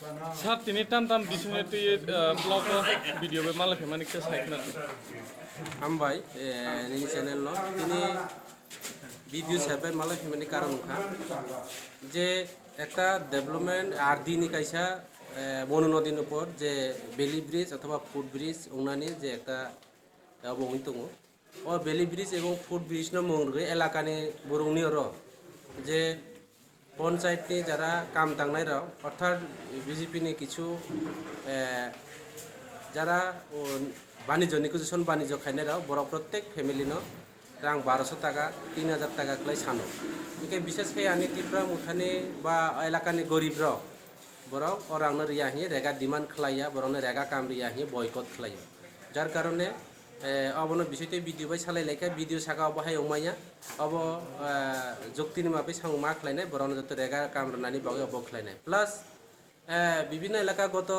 Saat ini tantam di sini tuh vlog video malah gimana kita saya kenal. Ambai ini channel no ini video sampai malah gimana karena যে একটা development আর দিনই কাইসা বন নদীর উপর যে বেলি ব্রিজ অথবা ফুট ব্রিজ উনানি যে একটা অবহিত দङ ও বেলি ব্রিজ এবং ফুট ব্রিজ ন মঙ্গে এলাকানি বরংনি র যে পঞ্চায়েতনি যারা কাম দাंनाय রাও অর্থাৎ বিজেপিনি কিছু যারা বাণিজ্য নিকুজিশন বাণিজ্য খাইনাय রাও বড় প্রত্যেক ফ্যামিলি ন রাং 1200 টাকা 3000 টাকা ক্লাই সানো इनके विशेष के आने तीव्र मुठाने बा इलाका ने गरीब रो बरो और आंगन रिया ही रेगा डिमांड खलाया बरो ने रेगा काम रिया ही बॉयकट खलाया जार कारणे अब न विषयते भिडियो बाय सालाय लायका भिडियो साका बाहाय उमाया अब जुक्तिनि मापे सांग मा खलायनाय बरो ने जत रेगा काम रनानि बागै अब खलायनाय प्लस विभिन्न इलाका गत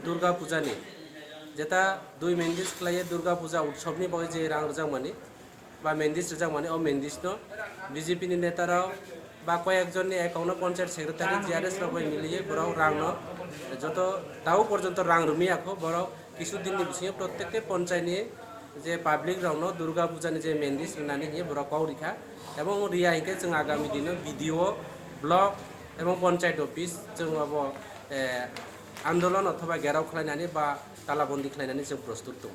दुर्गा पूजा नि जेता दुई मेंदिस खलाये दुर्गा पूजा उत्सवनि बागै जे रां रजां माने বা মেন্দিস রেজাং মানে ও মেন্দিস ন বিজেপি নি নেতারাও বা কয়েকজনের একাউন্ট পঞ্চায়েত সেক্রেটারি জিআরএস রবাই মিলিয়ে বড় রাং ন যত তাও পর্যন্ত রাং রুমি আখো বড় কিছুদিন নি বিসিয়ে প্রত্যেকটা পঞ্চায়েতনি যে পাবলিক রাং ন দুর্গা পূজানি যে মেন্দিস নানি নি বড় কাউরিখা এবং রিয়া হিকে जों আগামী দিন ভিডিও ব্লগ এবং পঞ্চায়েত অফিস जों अब আন্দোলন অথবা গেরাও খালাयनानै বা তালাবন্দি খালাयनानै जों প্রস্তুত दं।